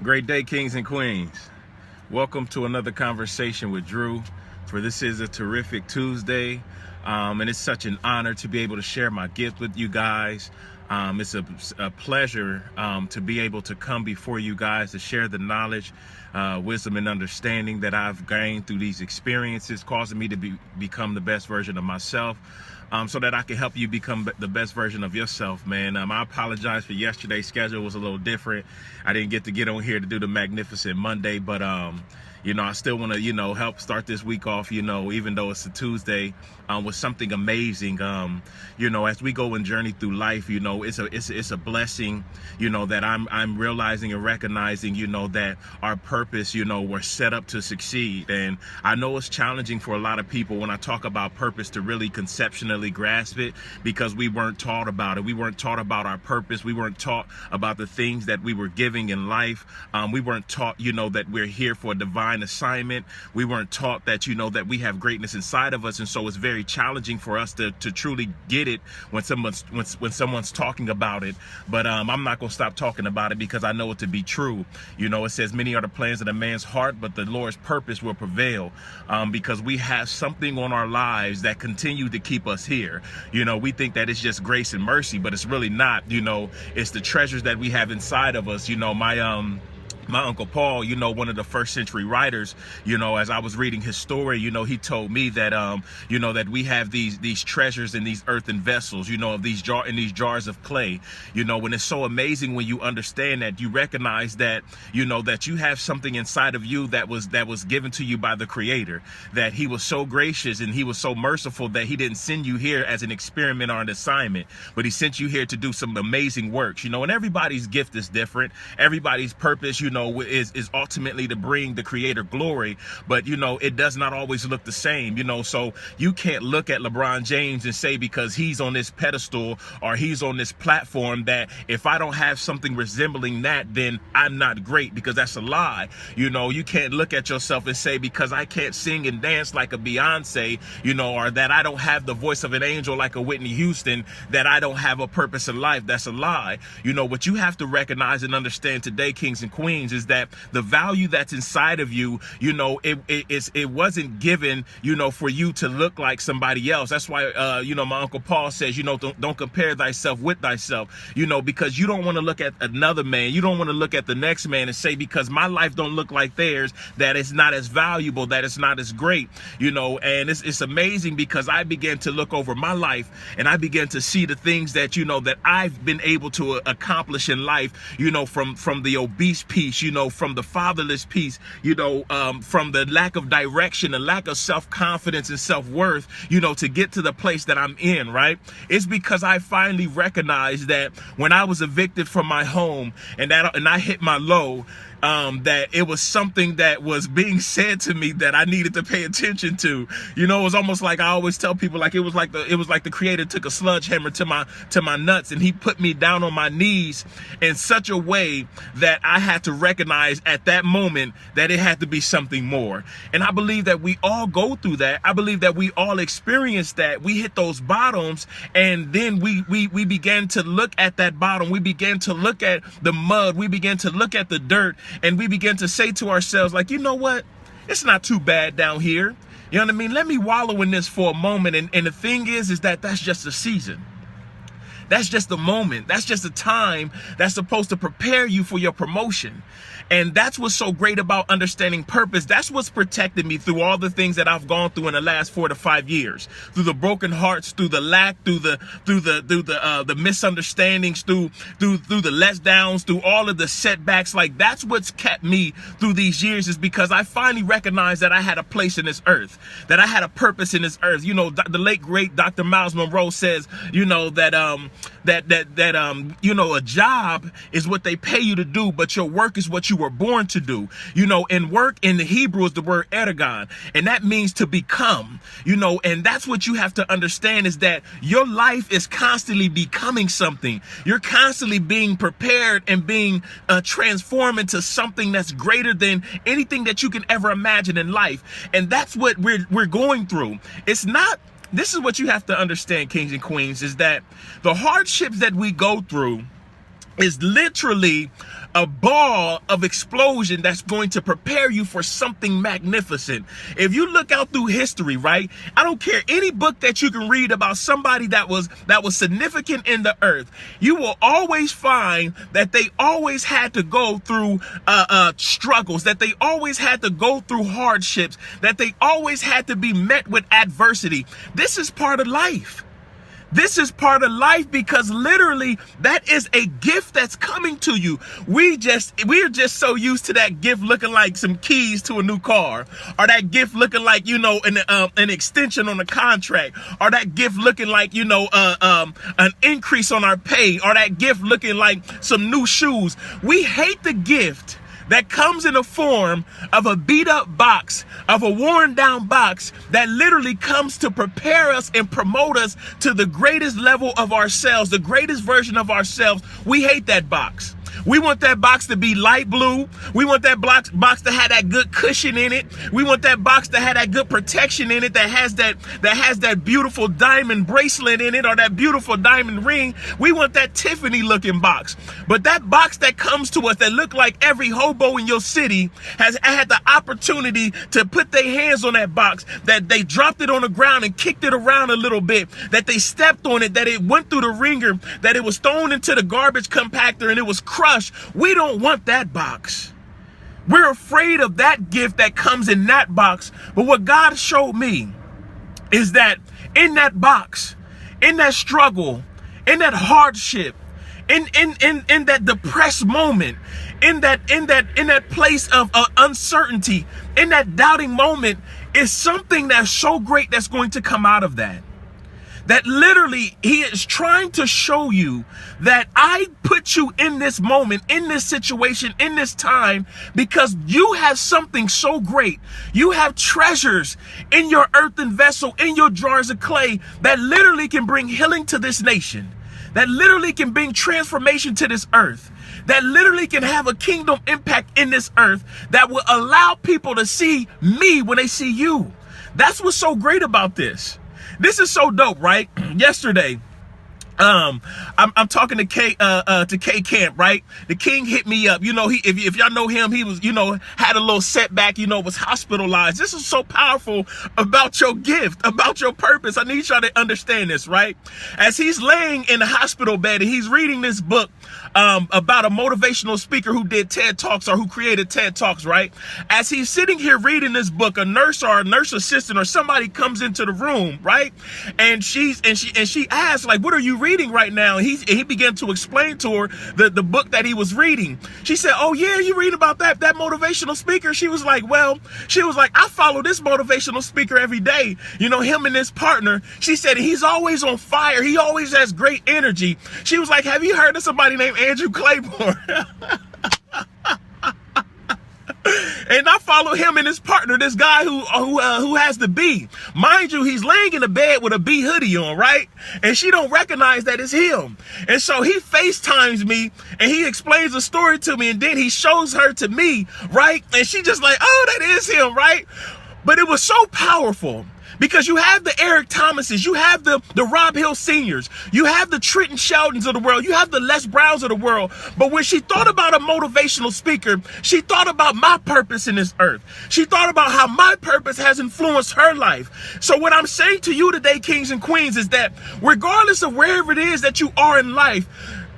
Great day, kings and queens. Welcome to another conversation with Drew. For this is a terrific Tuesday, and it's such an honor to be able to share my gift with you guys. It's a pleasure to be able to come before you guys to share the knowledge, wisdom, and understanding that I've gained through these experiences, causing me to become the best version of myself. So that I can help you become the best version of yourself, man. I apologize for yesterday's schedule was a little different. I didn't get on here to do the Magnificent Monday, but I still want to, help start this week off, even though it's a Tuesday, with something amazing. As we go and journey through life, it's a blessing, that I'm realizing and recognizing, that our purpose, we're set up to succeed. And I know it's challenging for a lot of people when I talk about purpose to really conceptually grasp it, because we weren't taught about it. We weren't taught about our purpose. We weren't taught about the things that we were giving in life. We weren't taught, that we're here for a divine assignment. We weren't taught that, that we have greatness inside of us. And so it's very challenging for us to truly get it when someone's talking about it. But I'm not going to stop talking about it, because I know it to be true. It says many are the plans of a man's heart, but the Lord's purpose will prevail, because we have something on our lives that continue to keep us here. We think that it's just grace and mercy, but it's really not. It's the treasures that we have inside of us. My Uncle Paul, one of the first century writers, as I was reading his story, he told me that, that we have these treasures in these earthen vessels, of these jars of clay. When it's so amazing when you understand that, you recognize that, that you have something inside of you that was given to you by the Creator, that He was so gracious and He was so merciful that He didn't send you here as an experiment or an assignment, but He sent you here to do some amazing works, and everybody's gift is different. Everybody's purpose, is ultimately to bring the Creator glory, but it does not always look the same. So you can't look at LeBron James and say, because he's on this pedestal or he's on this platform, that if I don't have something resembling that, then I'm not great, because that's a lie. You can't look at yourself and say, because I can't sing and dance like a Beyonce, or that I don't have the voice of an angel like a Whitney Houston, that I don't have a purpose in life. That's a lie. What you have to recognize and understand today, kings and queens, is that the value that's inside of you, it wasn't given, for you to look like somebody else. That's why, my Uncle Paul says, don't compare thyself with thyself, because you don't want to look at another man. You don't want to look at the next man and say, because my life don't look like theirs, that it's not as valuable, that it's not as great, and it's amazing, because I began to look over my life and I began to see the things that, that I've been able to accomplish in life, from the obese piece, from the fatherless piece, from the lack of direction, the lack of self-confidence and self-worth, to get to the place that I'm in, right? It's because I finally recognized that when I was evicted from my home and I hit my low, that it was something that was being said to me that I needed to pay attention to. It was almost like, I always tell people, like it was like the Creator took a sledgehammer to my nuts, and He put me down on my knees in such a way that I had to recognize at that moment that it had to be something more. And I believe that we all go through that. I believe that we all experience that. We hit those bottoms, and then we began to look at that bottom. We began to look at the mud. We began to look at the dirt. And we begin to say to ourselves, like, you know what? It's not too bad down here. You know what I mean? Let me wallow in this for a moment. And the thing is that that's just a season. That's just a moment. That's just a time that's supposed to prepare you for your promotion. And that's what's so great about understanding purpose. That's what's protected me through all the things that I've gone through in the last 4 to 5 years, through the broken hearts, through the lack, through the misunderstandings, through the letdowns, through all of the setbacks. Like, that's what's kept me through these years, is because I finally recognized that I had a place in this earth, that I had a purpose in this earth. The late great Dr. Miles Monroe says, a job is what they pay you to do, but your work is what you were born to do. And work in the Hebrew is the word ergon, and that means to become, and that's what you have to understand, is that your life is constantly becoming something. You're constantly being prepared and being transformed into something that's greater than anything that you can ever imagine in life. And that's what we're going through. It's not, this is what you have to understand, kings and queens, is that the hardships that we go through is literally a ball of explosion that's going to prepare you for something magnificent. If you look out through history, right? I don't care any book that you can read about somebody that was significant in the earth. You will always find that they always had to go through struggles, that they always had to go through hardships, that they always had to be met with adversity. This is part of life. This is part of life, because literally that is a gift that's coming to you. We're just so used to that gift looking like some keys to a new car, or that gift looking like, an extension on a contract, or that gift looking like, an increase on our pay, or that gift looking like some new shoes. We hate the gift that comes in the form of a beat up box, of a worn down box that literally comes to prepare us and promote us to the greatest level of ourselves, the greatest version of ourselves. We hate that box. We want that box to be light blue. We want that box to have that good cushion in it. We want that box to have that good protection in it, that has that beautiful diamond bracelet in it, or that beautiful diamond ring. We want that Tiffany looking box. But that box that comes to us that look like every hobo in your city has had the opportunity to put their hands on that box, that they dropped it on the ground and kicked it around a little bit, that they stepped on it, that it went through the ringer, that it was thrown into the garbage compactor and it was crushed. We don't want that box. We're afraid of that gift that comes in that box. But what God showed me is that in that box, in that struggle, in that hardship, in that depressed moment, in that place of uncertainty, in that doubting moment, is something that's so great that's going to come out of that. That literally he is trying to show you that I put you in this moment, in this situation, in this time, because you have something so great. You have treasures in your earthen vessel, in your jars of clay, that literally can bring healing to this nation, that literally can bring transformation to this earth, that literally can have a kingdom impact in this earth, that will allow people to see me when they see you. That's what's so great about this. This is so dope, right? Yesterday, I'm talking to K Camp, right? The King hit me up. If y'all know him, he was, had a little setback, was hospitalized. This is so powerful about your gift, about your purpose. I need y'all to understand this, right? As he's laying in the hospital bed and he's reading this book about a motivational speaker who did TED Talks, or who created TED Talks, right? As he's sitting here reading this book, a nurse or a nurse assistant or somebody comes into the room, right? And she asks, like, what are you reading right now? And he began to explain to her the book that he was reading. She said, oh yeah, you read about that motivational speaker? She was like, I follow this motivational speaker every day. Him and his partner. She said, he's always on fire. He always has great energy. She was like, have you heard of somebody named Drew Clayborn? And I follow him and his partner, this guy who has the bee. Mind you, he's laying in the bed with a bee hoodie on, right? And she don't recognize that it's him. And so he FaceTimes me and he explains the story to me, and then he shows her to me, right? And she just like, oh, that is him, right? But it was so powerful. Because you have the Eric Thomases, you have the Rob Hill Seniors, you have the Trenton Sheldons of the world, you have the Les Browns of the world. But when she thought about a motivational speaker, she thought about my purpose in this earth. She thought about how my purpose has influenced her life. So what I'm saying to you today, kings and queens, is that regardless of wherever it is that you are in life,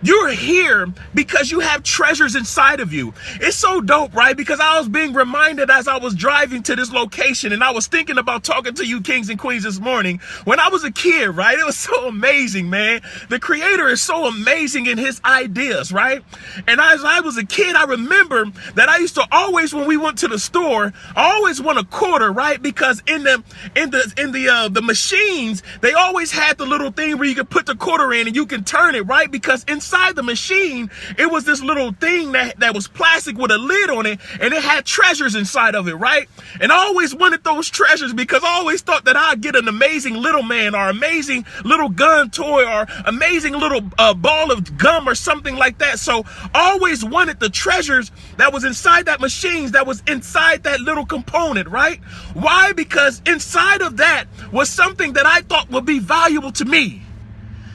you're here because you have treasures inside of you. It's so dope, right? Because I was being reminded as I was driving to this location, and I was thinking about talking to you kings and queens this morning. When I was a kid, right? It was so amazing, man. The Creator is so amazing in his ideas, right? And as I was a kid, I remember that I used to always, when we went to the store, I always want a quarter, right? Because in the machines, they always had the little thing where you could put the quarter in and you can turn it, right? Because inside the machine, it was this little thing that was plastic with a lid on it, and it had treasures inside of it, right? And I always wanted those treasures because I always thought that I'd get an amazing little man, or amazing little gun toy, or amazing little ball of gum or something like that. So I always wanted the treasures that was inside that machine, that was inside that little component, right? Why? Because inside of that was something that I thought would be valuable to me.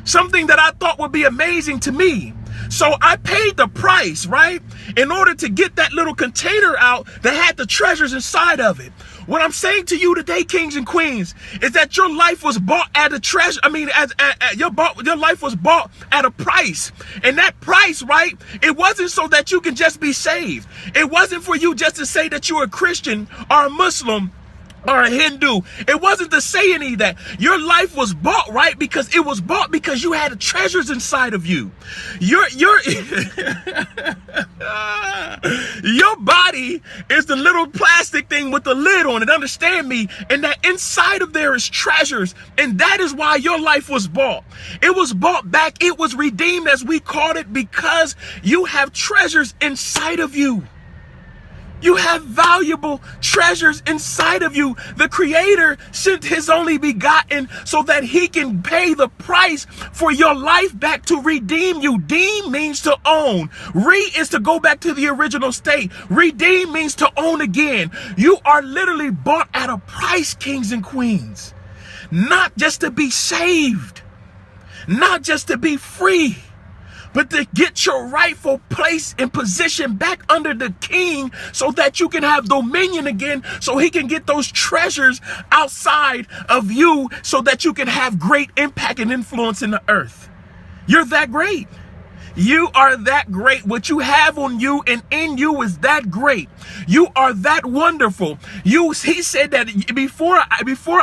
Something that I thought would be amazing to me. So I paid the price, right? In order to get that little container out that had the treasures inside of it. What I'm saying to you today, kings and queens, is that your life was bought at a treasure. I mean, your life was bought at a price. And that price, right? It wasn't so that you can just be saved. It wasn't for you just to say that you're a Christian or a Muslim or a Hindu. It wasn't to say any of that. Your life was bought, right? Because it was bought because you had treasures inside of you. Your body is the little plastic thing with the lid on it. Understand me? And that inside of there is treasures. And that is why your life was bought. It was bought back. It was redeemed, as we called it, because you have treasures inside of you. You have valuable treasures inside of you. The Creator sent His only begotten so that He can pay the price for your life back to redeem you. Deem means to own. Is to go back to the original state. Redeem means to own again. You are literally bought at a price, kings and queens. Not just to be saved. Not just to be free, but to get your rightful place and position back under the King so that you can have dominion again, so He can get those treasures outside of you so that you can have great impact and influence in the earth. You're that great. You are that great. What you have on you and in you is that great. You are that wonderful. He said that before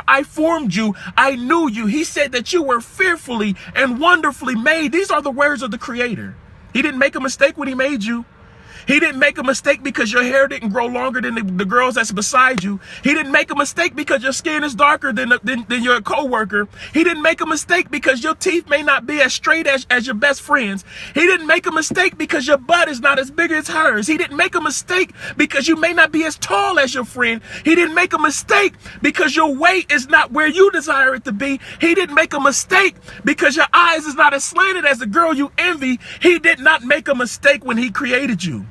I formed you, I knew you. He said that you were fearfully and wonderfully made. These are the words of the Creator. He didn't make a mistake when He made you. He didn't make a mistake because your hair didn't grow longer than the girls that's beside you. He didn't make a mistake because your skin is darker than your coworker. He didn't make a mistake because your teeth may not be as straight as your best friend's. He didn't make a mistake because your butt is not as big as hers. He didn't make a mistake because you may not be as tall as your friend. He didn't make a mistake because your weight is not where you desire it to be. He didn't make a mistake because your eyes is not as slanted as the girl you envy. He did not make a mistake when He created you.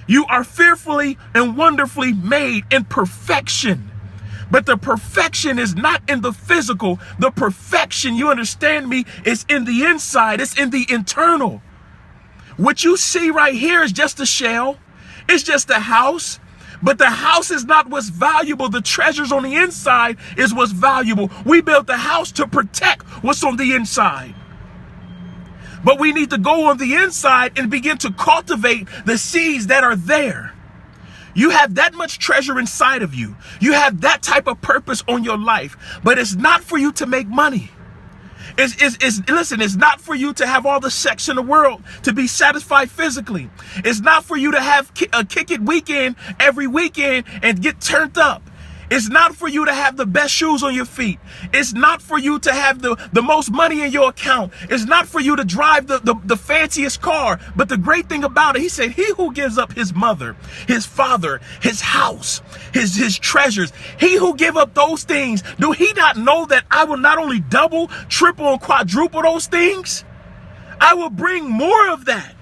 You are fearfully and wonderfully made in perfection. But the perfection is not in the physical. The perfection, you understand me, is in the inside. It's in the internal. What you see right here is just a shell. It's just a house. But the house is not what's valuable. The treasures on the inside is what's valuable. We built the house to protect what's on the inside. But we need to go on the inside and begin to cultivate the seeds that are there. You have that much treasure inside of you. You have that type of purpose on your life. But it's not for you to make money. Listen, it's not for you to have all the sex in the world, to be satisfied physically. It's not for you to have a kick it weekend every weekend and get turned up. It's not for you to have the best shoes on your feet. It's not for you to have the most money in your account. It's not for you to drive the fanciest car. But the great thing about it, He said, he who gives up his mother, his father, his house, his treasures, he who give up those things, do he not know that I will not only double, triple, and quadruple those things? I will bring more of that.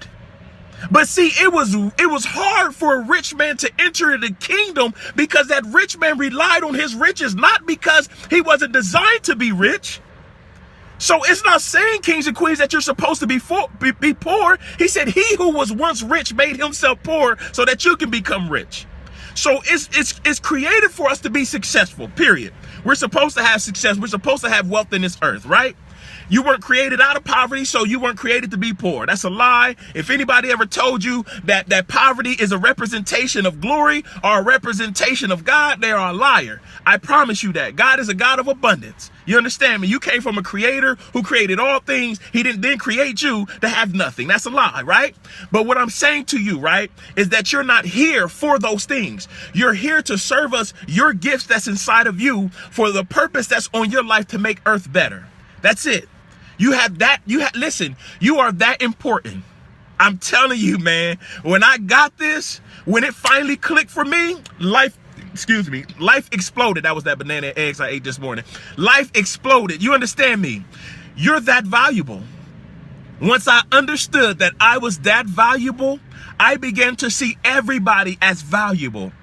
But see, it was hard for a rich man to enter the kingdom because that rich man relied on his riches, not because he wasn't designed to be rich. So it's not saying, kings and queens, that you're supposed to be poor. He said, he who was once rich made himself poor so that you can become rich. So it's created for us to be successful, period. We're supposed to have success. We're supposed to have wealth in this earth, right? You weren't created out of poverty, so you weren't created to be poor. That's a lie. If anybody ever told you that poverty is a representation of glory or a representation of God, they are a liar. I promise you that. God is a God of abundance. You understand me? You came from a creator who created all things. He didn't then create you to have nothing. That's a lie, right? But what I'm saying to you, right, is that you're not here for those things. You're here to serve us your gifts that's inside of you for the purpose that's on your life to make earth better. That's it. You have that. Listen, you are that important. I'm telling you, man, when I got this, when it finally clicked for me, life exploded. That was that banana and eggs I ate this morning. Life exploded. You understand me? You're that valuable. Once I understood that I was that valuable, I began to see everybody as valuable.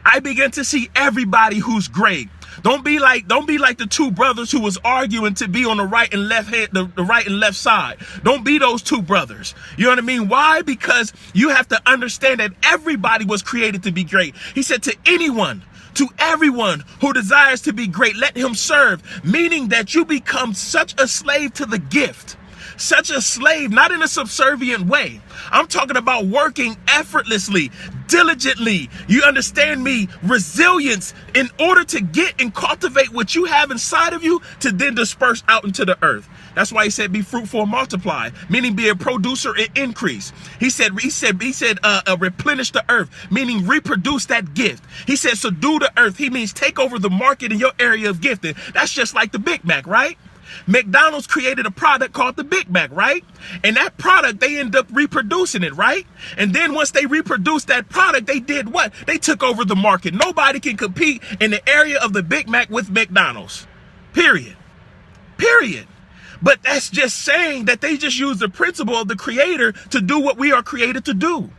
I began to see everybody who's great. Don't be like the two brothers who was arguing to be on the right and left hand, the right and left side. Don't be those two brothers. You know what I mean? Why? Because you have to understand that everybody was created to be great. He said to everyone who desires to be great, let him serve, meaning that you become such a slave to the gift. Such a slave, not in a subservient way. I'm talking about working effortlessly, diligently. You understand me? Resilience in order to get and cultivate what you have inside of you to then disperse out into the earth. That's why he said, be fruitful and multiply, meaning be a producer and increase. He said, replenish the earth, meaning reproduce that gift. He said, subdue the earth. He means take over the market in your area of gifting. That's just like the Big Mac, right? McDonald's created a product called the Big Mac, right? And that product, they end up reproducing it, right? And then once they reproduced that product, they did what? They took over the market. Nobody can compete in the area of the Big Mac with McDonald's. Period. But that's just saying that they just use the principle of the creator to do what we are created to do.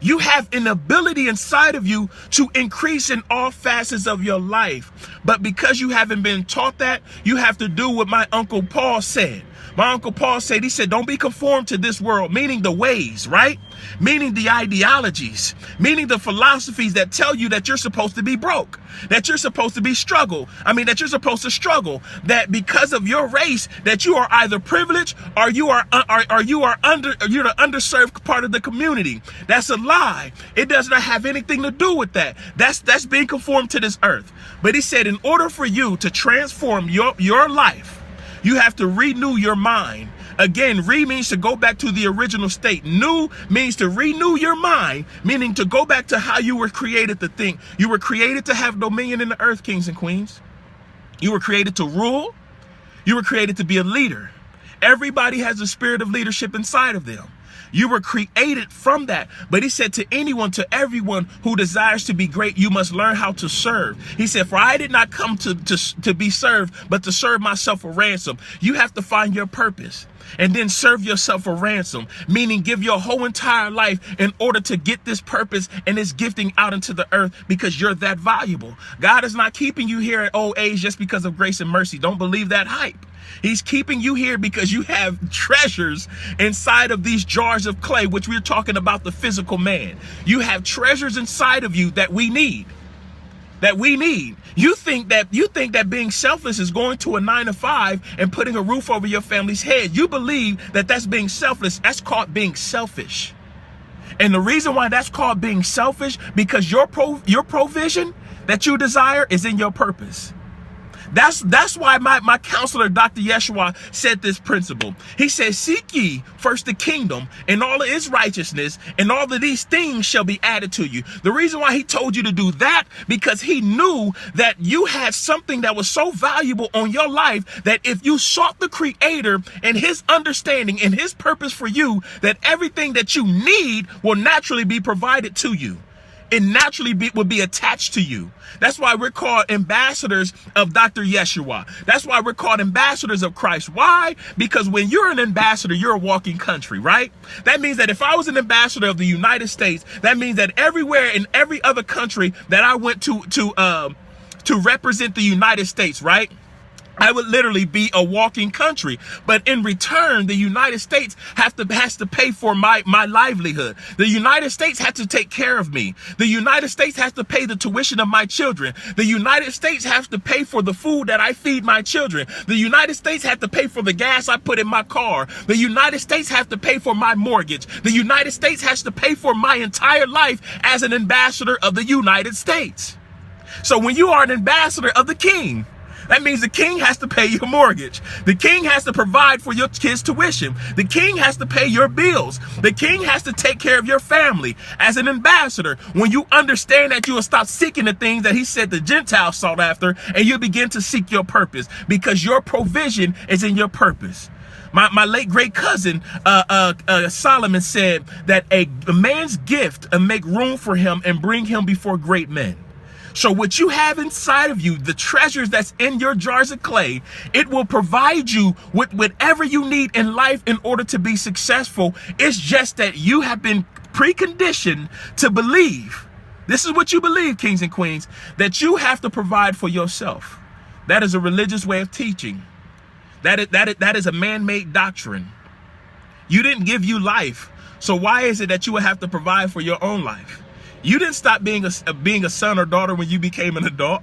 You have an ability inside of you to increase in all facets of your life. But because you haven't been taught that, you have to do what my Uncle Paul said. My Uncle Paul said, he said, don't be conformed to this world, meaning the ways, right? Meaning the ideologies, meaning the philosophies that tell you that you're supposed to be broke, that you're supposed to be that you're supposed to struggle, that because of your race, that you are either privileged or you're the underserved part of the community. That's a lie. It does not have anything to do with that. That's being conformed to this earth. But he said, in order for you to transform your life, you have to renew your mind. Again, means to go back to the original state. New means to renew your mind, meaning to go back to how you were created to think. You were created to have dominion in the earth, kings and queens. You were created to rule. You were created to be a leader. Everybody has a spirit of leadership inside of them. You were created from that. But he said, to everyone who desires to be great, you must learn how to serve. He said, for I did not come to be served, but to serve myself a ransom. You have to find your purpose and then serve yourself a ransom, meaning give your whole entire life in order to get this purpose and this gifting out into the earth, because you're that valuable. God is not keeping you here at old age just because of grace and mercy. Don't believe that hype. He's keeping you here because you have treasures inside of these jars of clay, which we're talking about the physical man. You have treasures inside of you that we need. You think that being selfless is going to a 9-to-5 and putting a roof over your family's head. You believe that that's being selfless. That's called being selfish. And the reason why that's called being selfish, because your provision that you desire is in your purpose. That's why my counselor, Dr. Yeshua, said this principle. He says, seek ye first the kingdom and all of its righteousness, and all of these things shall be added to you. The reason why he told you to do that, because he knew that you had something that was so valuable on your life that if you sought the creator and his understanding and his purpose for you, that everything that you need will naturally be provided to you. It naturally would be attached to you. That's why we're called ambassadors of Dr. Yeshua. That's why we're called ambassadors of Christ. Why? Because when you're an ambassador, you're a walking country, right? That means that if I was an ambassador of the United States, that means that everywhere in every other country that I went to represent the United States, right? I would literally be a walking country. But in return, the United States has to pay for my livelihood. The United States has to take care of me. The United States has to pay the tuition of my children. The United States has to pay for the food that I feed my children. The United States has to pay for the gas I put in my car. The United States has to pay for my mortgage. The United States has to pay for my entire life as an ambassador of the United States. So when you are an ambassador of the King, that means the king has to pay your mortgage. The king has to provide for your kids' tuition. The king has to pay your bills. The king has to take care of your family. As an ambassador, when you understand that, you will stop seeking the things that he said the Gentiles sought after, and you begin to seek your purpose, because your provision is in your purpose. My late great cousin Solomon said that a man's gift make room for him and bring him before great men. So what you have inside of you, the treasures that's in your jars of clay, it will provide you with whatever you need in life in order to be successful. It's just that you have been preconditioned to believe This is what you believe, kings and queens, that you have to provide for yourself. That is a religious way of teaching. That is a man-made doctrine. You didn't give you life. So why is it that you would have to provide for your own life? You didn't stop being a son or daughter when you became an adult.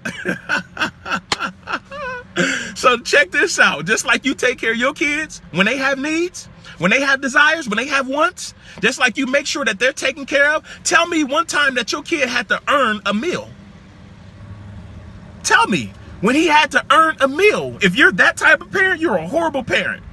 So check this out. Just like you take care of your kids when they have needs, when they have desires, when they have wants, just like you make sure that they're taken care of. Tell me one time that your kid had to earn a meal. Tell me when he had to earn a meal. If you're that type of parent, you're a horrible parent.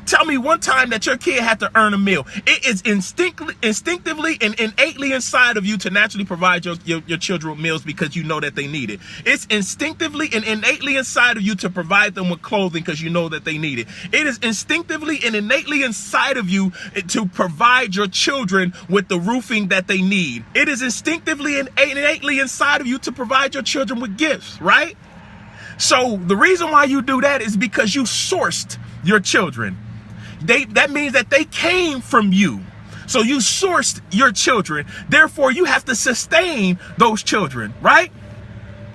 Tell me one time that your kid had to earn a meal. It is instinctively and innately inside of you to naturally provide your children with meals because you know that they need it. It's instinctively and innately inside of you to provide them with clothing because you know that they need it. It is instinctively and innately inside of you to provide your children with the roofing that they need. It is instinctively and innately inside of you to provide your children with gifts, right? So the reason why you do that is because you sourced your children. That means that they came from you. So you sourced your children. Therefore, you have to sustain those children, right?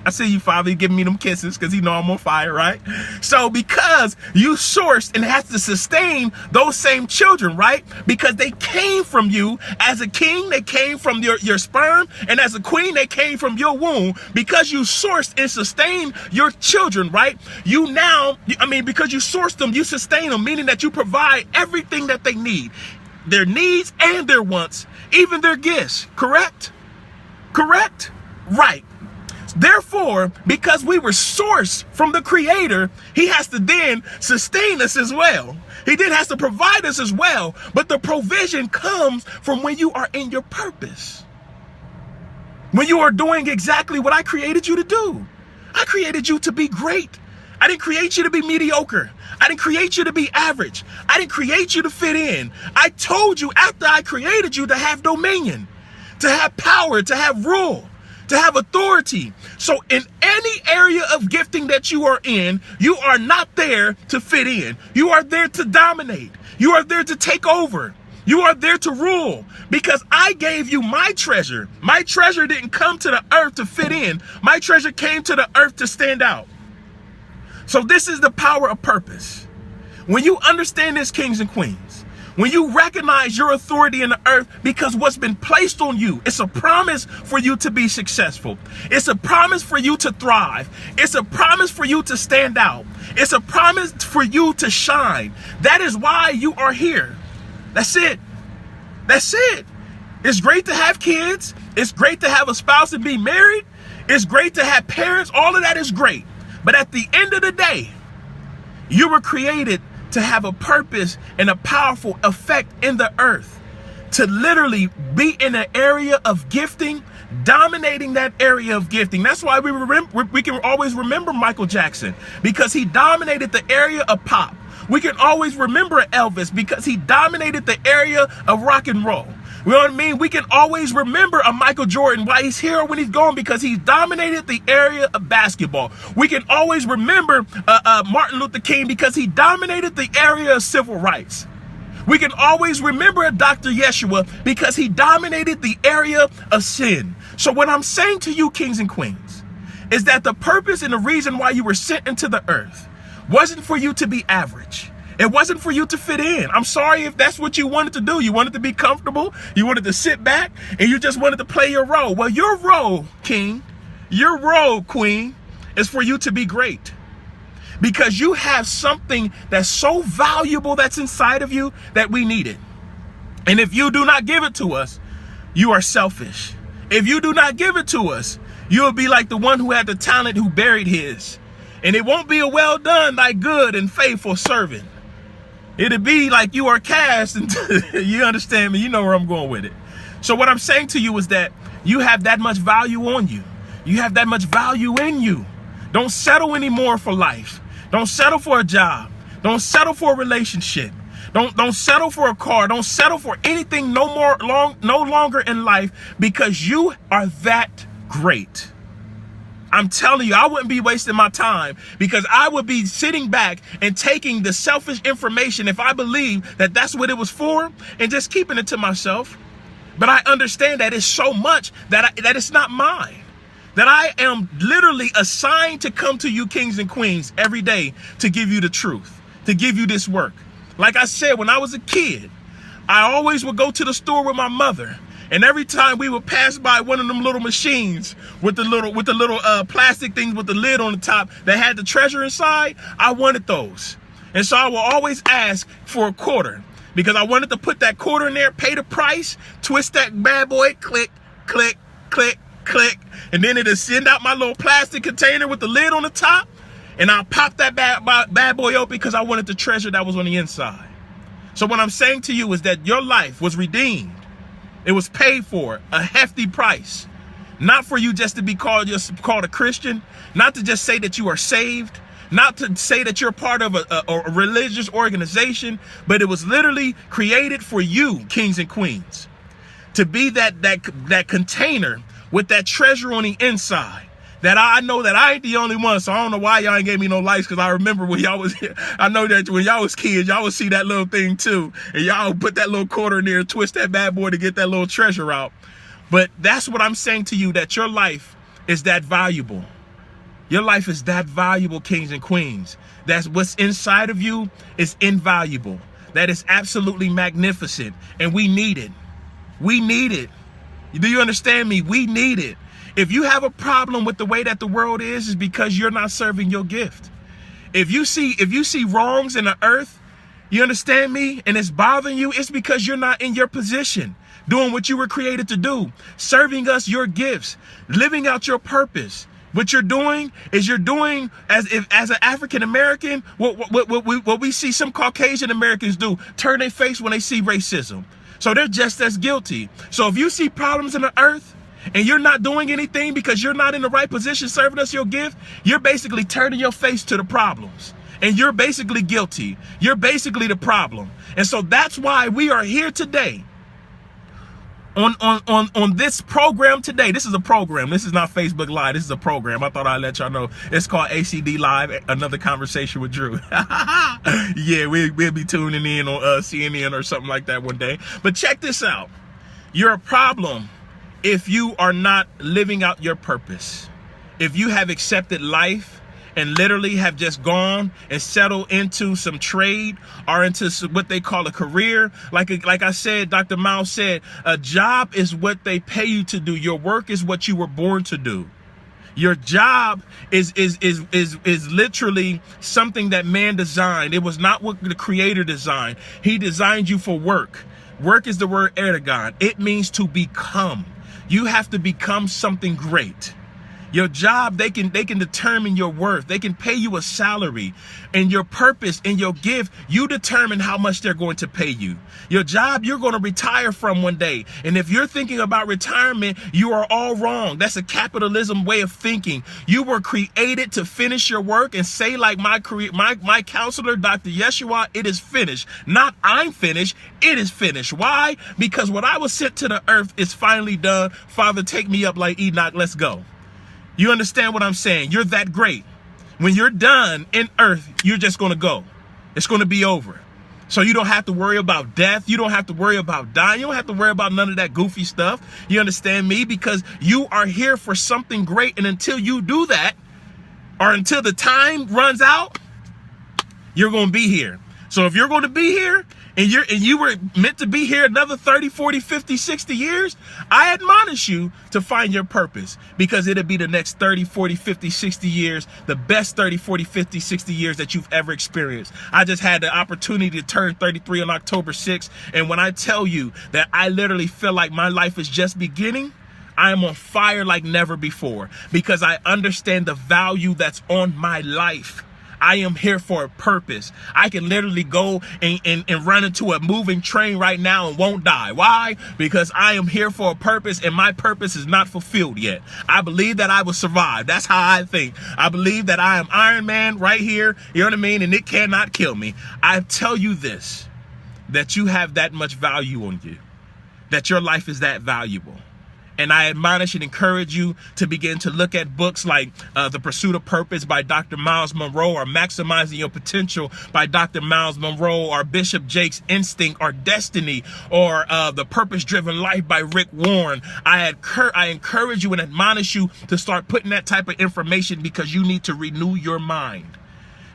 I see you, Father. You giving me them kisses because you know I'm on fire, right? So because you sourced and has to sustain those same children, right? Because they came from you. As a king, they came from your sperm. And as a queen, they came from your womb. Because you sourced and sustained your children, right? Because you sourced them, you sustain them, meaning that you provide everything that they need. Their needs and their wants, even their gifts. Correct? Correct? Right. Therefore, because we were sourced from the Creator, he has to then sustain us as well. He then has to provide us as well. But the provision comes from when you are in your purpose. When you are doing exactly what I created you to do. I created you to be great. I didn't create you to be mediocre. I didn't create you to be average. I didn't create you to fit in. I told you after I created you to have dominion, to have power, to have rule, to have authority. So in any area of gifting that you are in, you are not there to fit in. You are there to dominate. You are there to take over. You are there to rule because I gave you my treasure. My treasure didn't come to the earth to fit in. My treasure came to the earth to stand out. So this is the power of purpose. When you understand this, kings and queens, when you recognize your authority in the earth because what's been placed on you, it's a promise for you to be successful. It's a promise for you to thrive. It's a promise for you to stand out. It's a promise for you to shine. That is why you are here. That's it. That's it. It's great to have kids. It's great to have a spouse and be married. It's great to have parents. All of that is great. But at the end of the day, you were created to have a purpose and a powerful effect in the earth, to literally be in an area of gifting, dominating that area of gifting. That's why we can always remember Michael Jackson, because he dominated the area of pop. We can always remember Elvis because he dominated the area of rock and roll. You know what I mean? We can always remember a Michael Jordan, why he's here when he's gone, because he dominated the area of basketball. We can always remember Martin Luther King because he dominated the area of civil rights. We can always remember Dr. Yeshua because he dominated the area of sin. So what I'm saying to you, kings and queens, is that the purpose and the reason why you were sent into the earth wasn't for you to be average. It wasn't for you to fit in. I'm sorry if that's what you wanted to do. You wanted to be comfortable. You wanted to sit back and you just wanted to play your role. Well, your role, king, your role, queen, is for you to be great. Because you have something that's so valuable that's inside of you that we need it. And if you do not give it to us, you are selfish. If you do not give it to us, you'll be like the one who had the talent who buried his. And it won't be a well done, thy good and faithful servant. It'll be like you are cast into, you understand me, you know where I'm going with it. So what I'm saying to you is that you have that much value on you. You have that much value in you. Don't settle anymore for life. Don't settle for a job. Don't settle for a relationship. Don't settle for a car. Don't settle for anything no longer in life, because you are that great. I'm telling you, I wouldn't be wasting my time, because I would be sitting back and taking the selfish information if I believe that that's what it was for and just keeping it to myself. But I understand that it's so much that that it's not mine. That I am literally assigned to come to you kings and queens every day to give you the truth, to give you this work. Like I said, when I was a kid, I always would go to the store with my mother. And every time we would pass by one of them little machines with the little plastic things with the lid on the top that had the treasure inside, I wanted those. And so I will always ask for a quarter because I wanted to put that quarter in there, pay the price, twist that bad boy, click, click, click, click. And then it'll send out my little plastic container with the lid on the top. And I'll pop that bad boy open because I wanted the treasure that was on the inside. So what I'm saying to you is that your life was redeemed. It was paid for a hefty price, not for you just to be called a Christian, not to just say that you are saved, not to say that you're part of a religious organization, but it was literally created for you, kings and queens, to be that container with that treasure on the inside. That I know that I ain't the only one, so I don't know why y'all ain't gave me no likes, because I remember when y'all was here. I know that when y'all was kids, y'all would see that little thing too, and y'all would put that little quarter in there and twist that bad boy to get that little treasure out. But that's what I'm saying to you, that your life is that valuable. Your life is that valuable, kings and queens. That's what's inside of you is invaluable. That is absolutely magnificent, and we need it. We need it. Do you understand me? We need it. If you have a problem with the way that the world is because you're not serving your gift. If you see wrongs in the earth, you understand me, and it's bothering you, it's because you're not in your position, doing what you were created to do, serving us your gifts, living out your purpose. What you're doing is as an African American, what we see some Caucasian Americans do, turn their face when they see racism. So they're just as guilty. So if you see problems in the earth, and you're not doing anything because you're not in the right position serving us your gift, you're basically turning your face to the problems. And you're basically guilty. You're basically the problem. And so that's why we are here today on this program today. This is a program. This is not Facebook Live. This is a program. I thought I'd let y'all know. It's called A.C.D. Live, Another Conversation with Drew. Yeah, we'll be tuning in on CNN or something like that one day. But check this out. You're a problem if you are not living out your purpose. If you have accepted life and literally have just gone and settled into some trade or into what they call a career, like I said, Dr. Miles said, a job is what they pay you to do. Your work is what you were born to do. Your job is literally something that man designed. It was not what the Creator designed. He designed you for work. Work is the word ergon. It means to become. You have to become something great. Your job, they can determine your worth. They can pay you a salary. And your purpose and your gift, you determine how much they're going to pay you. Your job, you're going to retire from one day. And if you're thinking about retirement, you are all wrong. That's a capitalism way of thinking. You were created to finish your work and say, like my counselor, Dr. Yeshua, it is finished. Not I'm finished, it is finished. Why? Because what I was sent to the earth is finally done. Father, take me up like Enoch. Let's go. You understand what I'm saying? You're that great. When you're done in earth, you're just going to go. It's going to be over. So you don't have to worry about death. You don't have to worry about dying. You don't have to worry about none of that goofy stuff. You understand me? Because you are here for something great. And until you do that, or until the time runs out, you're going to be here. So if you're going to be here and you were meant to be here another 30, 40, 50, 60 years, I admonish you to find your purpose, because it'll be the next 30, 40, 50, 60 years, the best 30, 40, 50, 60 years that you've ever experienced. I just had the opportunity to turn 33 on October 6th. And when I tell you that I literally feel like my life is just beginning, I am on fire like never before, because I understand the value that's on my life. I am here for a purpose. I can literally go and run into a moving train right now and won't die. Why? Because I am here for a purpose, and my purpose is not fulfilled yet. I believe that I will survive. That's how I think. I believe that I am Iron Man right here. You know what I mean? And it cannot kill me. I tell you this, that you have that much value on you, that your life is that valuable. And I admonish and encourage you to begin to look at books like The Pursuit of Purpose by Dr. Miles Monroe, or Maximizing Your Potential by Dr. Miles Monroe, or Bishop Jake's Instinct or Destiny, or The Purpose-Driven Life by Rick Warren. I encourage you and admonish you to start putting that type of information, because you need to renew your mind.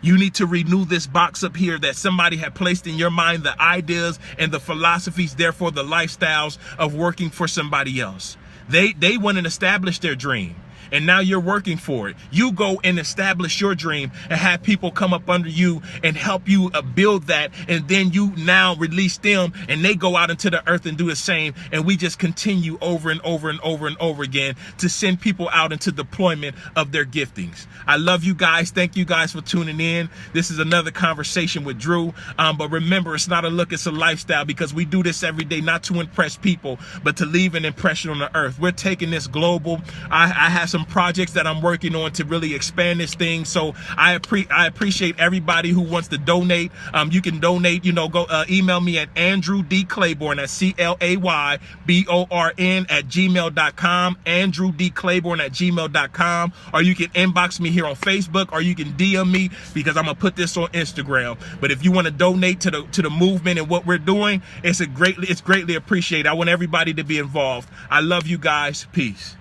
You need to renew this box up here that somebody had placed in your mind, the ideas and the philosophies, therefore the lifestyles of working for somebody else. They went and established their dream, and now you're working for it. You go and establish your dream and have people come up under you and help you build that, and then you now release them and they go out into the earth and do the same, and we just continue over and over and over and over again to send people out into deployment of their giftings. I love you guys. Thank you guys for tuning in. This is another conversation with Drew, but remember, it's not a look, it's a lifestyle, because we do this every day not to impress people but to leave an impression on the earth. We're taking this global. I have some projects that I'm working on to really expand this thing. So I appreciate everybody who wants to donate. You can donate, go email me at Andrew D. Clayborn, that's CLAYBORN @gmail.com, Andrew D. Clayborn @gmail.com, or you can inbox me here on Facebook, or you can DM me, because I'm gonna put this on Instagram. But if you want to donate to the movement and what we're doing, it's greatly appreciated. I want everybody to be involved. I love you guys. Peace.